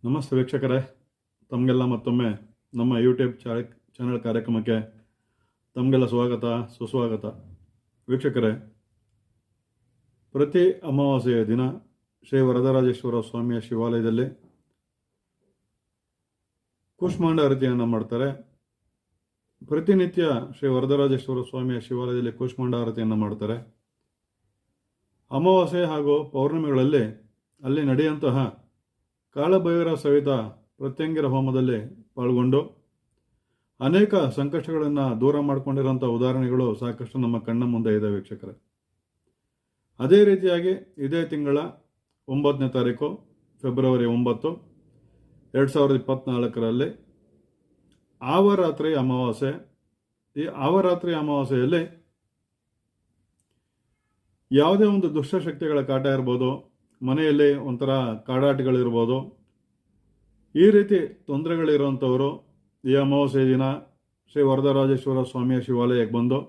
ನಮಸ್ತೆ ವೀಕ್ಷಕರೇ, ತಮಗೆಲ್ಲ ಮತ್ತೊಮ್ಮೆ ನಮ್ಮ ಯೂಟ್ಯೂಬ್ ಚಾನೆಲ್ ಕಾರ್ಯಕ್ರಮಕ್ಕೆ ತಮಗೆಲ್ಲ ಸ್ವಾಗತ ಸುಸ್ವಾಗತ. ವೀಕ್ಷಕರೇ, ಪ್ರತಿ ಅಮಾವಾಸ್ಯೆಯ ದಿನ ಶ್ರೀ ವರದರಾಜೇಶ್ವರ ಸ್ವಾಮಿಯ ಶಿವಾಲಯದಲ್ಲಿ ಕೂಷ್ಮಾಂಡ ಆರತಿಯನ್ನು ಮಾಡ್ತಾರೆ. ಪ್ರತಿನಿತ್ಯ ಶ್ರೀ ವರದರಾಜೇಶ್ವರ ಸ್ವಾಮಿಯ ಶಿವಾಲಯದಲ್ಲಿ ಕೂಷ್ಮಾಂಡ ಆರತಿಯನ್ನು ಮಾಡ್ತಾರೆ. ಅಮಾವಾಸ್ಯೆ ಹಾಗೂ ಪೌರ್ಣಿಮೆಗಳಲ್ಲಿ ಅಲ್ಲಿ ನಡೆಯುವಂತಹ ಕಾಳಭೈರವ ಸಹಿತ ಪ್ರತ್ಯಂಗಿರ ಹೋಮದಲ್ಲಿ ಪಾಲ್ಗೊಂಡು ಅನೇಕ ಸಂಕಷ್ಟಗಳನ್ನು ದೂರ ಮಾಡಿಕೊಂಡಿರುವಂಥ ಉದಾಹರಣೆಗಳು ಸಾಕಷ್ಟು ನಮ್ಮ ಕಣ್ಣ ಮುಂದೆ ಇದೆ ವೀಕ್ಷಕರೇ. ಅದೇ ರೀತಿಯಾಗಿ ಇದೇ ತಿಂಗಳ 9ನೇ ತಾರೀಕು ಫೆಬ್ರವರಿ 9, 2024ರಲ್ಲಿ ಆವರಾತ್ರಿ ಅಮಾವಾಸ್ಯೆ. ಈ ಆವರಾತ್ರಿ ಅಮಾವಾಸ್ಯೆಯಲ್ಲಿ ಯಾವುದೇ ಒಂದು ದುಷ್ಟಶಕ್ತಿಗಳ ಕಾಟ ಇರ್ಬೋದು, ಮನೆಯಲ್ಲಿ ಒಂಥರ ಕಾಡಾಟಗಳಿರ್ಬೋದು, ಈ ರೀತಿ ತೊಂದರೆಗಳಿರುವಂಥವರು ಈ ಅಮಾವಾಸ್ಯೆ ದಿನ ಶ್ರೀ ವರದರಾಜೇಶ್ವರ ಸ್ವಾಮಿಯ ಶಿವಾಲಯಕ್ಕೆ ಬಂದು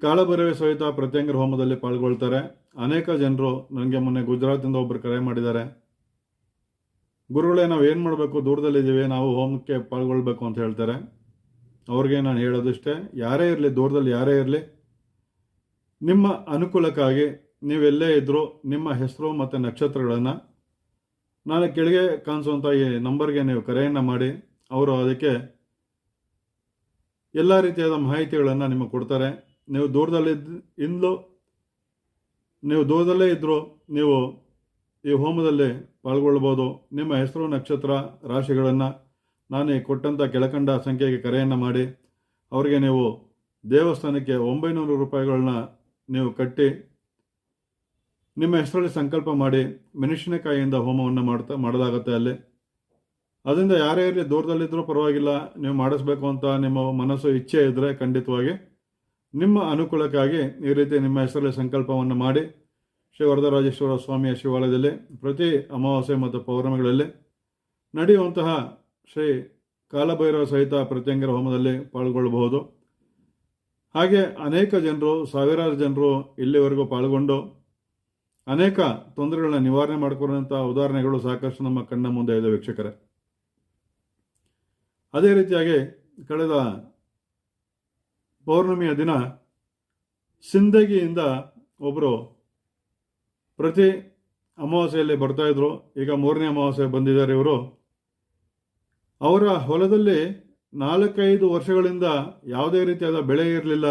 ಕಾಳಭೈರವ ಸಹಿತ ಪ್ರತ್ಯಂಗಿರ ಹೋಮದಲ್ಲಿ ಪಾಲ್ಗೊಳ್ತಾರೆ. ಅನೇಕ ಜನರು ನನಗೆ ಮೊನ್ನೆ ಗುಜರಾತಿಂದ ಒಬ್ಬರು ಕರೆ ಮಾಡಿದ್ದಾರೆ, ಗುರುಗಳೇ ನಾವು ಏನು ಮಾಡಬೇಕು, ದೂರದಲ್ಲಿದ್ದೀವಿ, ನಾವು ಹೋಮಕ್ಕೆ ಪಾಲ್ಗೊಳ್ಬೇಕು ಅಂತ ಹೇಳ್ತಾರೆ. ಅವ್ರಿಗೆ ನಾನು ಹೇಳೋದಿಷ್ಟೇ, ಯಾರೇ ಇರಲಿ, ದೂರದಲ್ಲಿ ಯಾರೇ ಇರಲಿ, ನಿಮ್ಮ ಅನುಕೂಲಕ್ಕಾಗಿ ನೀವೆಲ್ಲೇ ಇದ್ದರೂ ನಿಮ್ಮ ಹೆಸರು ಮತ್ತು ನಕ್ಷತ್ರಗಳನ್ನು ನಾನು ಕೆಳಗೆ ಕಾಣಿಸುವಂಥ ಈ ನಂಬರ್ಗೆ ನೀವು ಕರೆಯನ್ನು ಮಾಡಿ ಅವರು ಅದಕ್ಕೆ ಎಲ್ಲ ರೀತಿಯಾದ ಮಾಹಿತಿಗಳನ್ನು ನಿಮಗೆ ಕೊಡ್ತಾರೆ. ನೀವು ದೂರದಲ್ಲೇ ಇದ್ದರೂ ನೀವು ಈ ಹೋಮದಲ್ಲಿ ಪಾಲ್ಗೊಳ್ಬೋದು. ನಿಮ್ಮ ಹೆಸರು ನಕ್ಷತ್ರ ರಾಶಿಗಳನ್ನು ನಾನು ಕೊಟ್ಟಂಥ ಕೆಳಕಂಡ ಸಂಖ್ಯೆಗೆ ಕರೆಯನ್ನು ಮಾಡಿ ಅವರಿಗೆ ನೀವು ದೇವಸ್ಥಾನಕ್ಕೆ 900 ರೂಪಾಯಿಗಳನ್ನ ನೀವು ಕಟ್ಟಿ ನಿಮ್ಮ ಹೆಸರಲ್ಲಿ ಸಂಕಲ್ಪ ಮಾಡಿ ಮೆಣಸಿನಕಾಯಿಯಿಂದ ಹೋಮವನ್ನು ಮಾಡಲಾಗುತ್ತೆ ಅಲ್ಲಿ. ಅದರಿಂದ ಯಾರೇ ಇರಲಿ, ದೂರದಲ್ಲಿದ್ದರೂ ಪರವಾಗಿಲ್ಲ, ನೀವು ಮಾಡಿಸ್ಬೇಕು ಅಂತ ನಿಮ್ಮ ಮನಸ್ಸು ಇಚ್ಛೆ ಇದ್ದರೆ ಖಂಡಿತವಾಗಿ ನಿಮ್ಮ ಅನುಕೂಲಕ್ಕಾಗಿ ಈ ರೀತಿ ನಿಮ್ಮ ಹೆಸರಲ್ಲಿ ಸಂಕಲ್ಪವನ್ನು ಮಾಡಿ ಶ್ರೀ ವರದರಾಜೇಶ್ವರ ಸ್ವಾಮಿಯ ಶಿವಾಲಯದಲ್ಲಿ ಪ್ರತಿ ಅಮಾವಾಸ್ಯೆ ಮತ್ತು ಪೌರ್ಣಿಮೆಗಳಲ್ಲಿ ನಡೆಯುವಂತಹ ಶ್ರೀ ಕಾಲಭೈರವ ಸಹಿತ ಪ್ರತ್ಯಂಗಿರ ಹೋಮದಲ್ಲಿ ಪಾಲ್ಗೊಳ್ಳಬಹುದು. ಹಾಗೆ ಅನೇಕ ಜನರು, ಸಾವಿರಾರು ಜನರು ಇಲ್ಲಿವರೆಗೂ ಪಾಲ್ಗೊಂಡು ಅನೇಕ ತೊಂದರೆಗಳನ್ನ ನಿವಾರಣೆ ಮಾಡಿಕೊಳ್ಳುವಂಥ ಉದಾಹರಣೆಗಳು ಸಾಕಷ್ಟು ನಮ್ಮ ಕಣ್ಣ ಮುಂದೆ ಇದೆ ವೀಕ್ಷಕರೇ. ಅದೇ ರೀತಿಯಾಗಿ ಕಳೆದ ಪೌರ್ಣಿಮೆಯ ದಿನ ಸಿಂದಗಿಯಿಂದ ಒಬ್ಬರು ಪ್ರತಿ ಅಮಾವಾಸ್ಯೆಯಲ್ಲಿ ಬರ್ತಾಯಿದ್ರು. ಈಗ 3ನೇ ಅಮಾವಾಸ್ಯೆ ಬಂದಿದ್ದಾರೆ ಇವರು. ಅವರ ಹೊಲದಲ್ಲಿ 4-5 ವರ್ಷಗಳಿಂದ ಯಾವುದೇ ರೀತಿಯಾದ ಬೆಳೆ ಇರಲಿಲ್ಲ,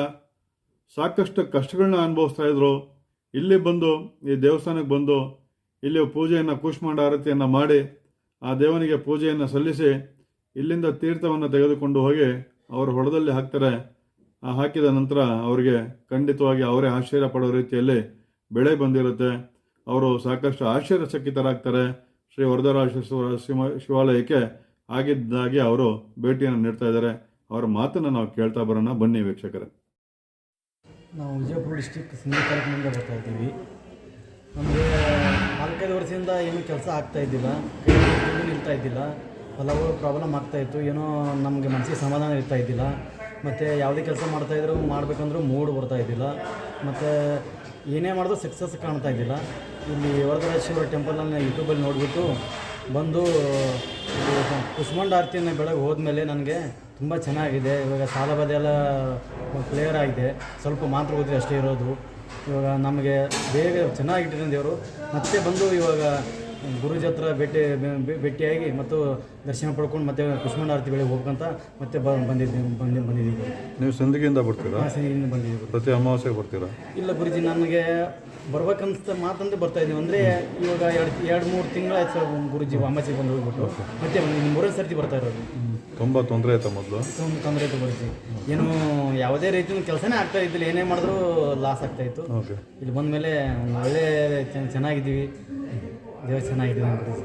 ಸಾಕಷ್ಟು ಕಷ್ಟಗಳನ್ನ ಅನುಭವಿಸ್ತಾ ಇದ್ರು. ಇಲ್ಲಿ ಬಂದು ಈ ದೇವಸ್ಥಾನಕ್ಕೆ ಬಂದು ಇಲ್ಲಿ ಪೂಜೆಯನ್ನು, ಕೂಷ್ಮಾಂಡ ಆರತಿಯನ್ನು ಮಾಡಿ ಆ ದೇವನಿಗೆ ಪೂಜೆಯನ್ನು ಸಲ್ಲಿಸಿ ಇಲ್ಲಿಂದ ತೀರ್ಥವನ್ನು ತೆಗೆದುಕೊಂಡು ಹೋಗಿ ಅವರ ಹೊಲದಲ್ಲಿ ಹಾಕ್ತಾರೆ. ಆ ಹಾಕಿದ ನಂತರ ಅವರಿಗೆ ಖಂಡಿತವಾಗಿ ಅವರೇ ಆಶ್ಚರ್ಯ ಪಡೋ ರೀತಿಯಲ್ಲಿ ಬೆಳೆ ಬಂದಿರುತ್ತೆ. ಅವರು ಸಾಕಷ್ಟು ಆಶ್ಚರ್ಯಚಕಿತರಾಗ್ತಾರೆ. ಶ್ರೀ ವರದರಾಜೇಶ್ವರ ಶಿವಾಲಯಕ್ಕೆ ಆಗಿದ್ದಾಗಿ ಅವರು ಭೇಟಿಯನ್ನು ನೀಡ್ತಾ ಇದ್ದಾರೆ. ಅವರ ಮಾತನ್ನು ನಾವು ಕೇಳ್ತಾ ಬರೋಣ, ಬನ್ನಿ ವೀಕ್ಷಕರೇ. ನಾವು ವಿಜಯಪುರ ಡಿಸ್ಟಿಕ್ ಸಿಂಧಗಿ ತಾಲೂಕಿನಿಂದ ಬರ್ತಾ ಇದ್ದೀವಿ. ನಮಗೆ 4-5 ವರ್ಷದಿಂದ ಏನೂ ಕೆಲಸ ಆಗ್ತಾಯಿದ್ದಿಲ್ಲ, ನಿಲ್ತಾ ಇದ್ದಿಲ್ಲ, ಹಲವು ಪ್ರಾಬ್ಲಮ್ ಆಗ್ತಾಯಿತ್ತು. ಏನೋ ನಮಗೆ ಮನಸ್ಸಿಗೆ ಸಮಾಧಾನ ಇರ್ತಾ ಇದ್ದಿಲ್ಲ. ಮತ್ತು ಯಾವುದೇ ಕೆಲಸ ಮಾಡ್ತಾಯಿದ್ರು ಮಾಡಬೇಕಂದ್ರೂ ಮೂಡ್ ಬರ್ತಾ ಇದ್ದಿಲ್ಲ. ಮತ್ತು ಏನೇ ಮಾಡಿದ್ರು ಸಕ್ಸಸ್ ಕಾಣ್ತಾ ಇದ್ದಿಲ್ಲ. ಇಲ್ಲಿ ವರದರಾಜೇಶ್ವರ ಟೆಂಪಲನ್ನು ಯೂಟ್ಯೂಬಲ್ಲಿ ನೋಡಿಬಿಟ್ಟು ಬಂದು ಕೂಷ್ಮಾಂಡ ಆರತಿಯನ್ನು ಬೆಳಗ್ಗೆ ಹೋದ್ಮೇಲೆ ನನಗೆ ತುಂಬ ಚೆನ್ನಾಗಿದೆ. ಇವಾಗ ಸಾಲ ಬಾಧೆ ಎಲ್ಲ ಕ್ಲಿಯರ್ ಆಗಿದೆ. ಸ್ವಲ್ಪ ಮಾತ್ರ ಗೊತ್ತಿದೆ ಅಷ್ಟೇ ಇರೋದು. ಇವಾಗ ನಮಗೆ ಬೇಗ ಚೆನ್ನಾಗಿಟ್ಟಿರೋ ದೇವರು. ಮತ್ತೆ ಬಂದು ಇವಾಗ ಗುರುಜಿ ಹತ್ರ ಭೇಟಿಯಾಗಿ ಮತ್ತು ದರ್ಶನ ಪಡ್ಕೊಂಡು ಮತ್ತೆ ಕೂಷ್ಮಾಂಡ ಆರತಿ ಬೆಳಗ್ಗೆ ಹೋಗ್ಬೇಕಂತ ಮತ್ತೆ ಬಂದಿದ್ದೀವಿ. ನೀವು ಸಿಂದಗಿಯಿಂದ ಬರ್ತೀರಾ? ಸಿಂದಗಿಯಿಂದ ಬಂದಿದ್ದೀವಿ. ಪ್ರತಿ ಅಮಾವಾಸ್ಯೆಗೆ ಬರ್ತೀರಾ? ಇಲ್ಲ ಗುರುಜಿ, ನನಗೆ ಬರ್ಬೇಕಂತ ಮಾತಂದ್ರೆ ಬರ್ತಾಯಿದ್ದೀವಿ. ಅಂದರೆ ಇವಾಗ 2-3 ತಿಂಗಳಾಯ್ತು ಸರ್ ಗುರುಜಿ ಅಮಾವಾಸ್ಯೆಗೆ ಬಂದು ಹೋಗ್ಬಿಟ್ಟು. ಮತ್ತೆ 3ನೇ ಸರ್ತಿ ಬರ್ತಾ ಇರೋದು. ತುಂಬ ತೊಂದರೆ ಆಯ್ತಾ? ಮೊದಲು ತೊಂದರೆ ಆಯ್ತು ಗುರುಜಿ. ಏನು ಯಾವುದೇ ರೀತಿಯ ಕೆಲಸನೇ ಆಗ್ತಾ ಇದ್ದಿಲ್ಲ, ಏನೇ ಮಾಡಿದ್ರು ಲಾಸ್ ಆಗ್ತಾಯಿತ್ತು. ಇಲ್ಲಿ ಬಂದ ಮೇಲೆ ಒಳ್ಳೆ ಚೆನ್ನಾಗಿದ್ದೀವಿ, ದೇವರು ಚೆನ್ನಾಗಿದ್ದೀವಿ ಗುರುಜಿ.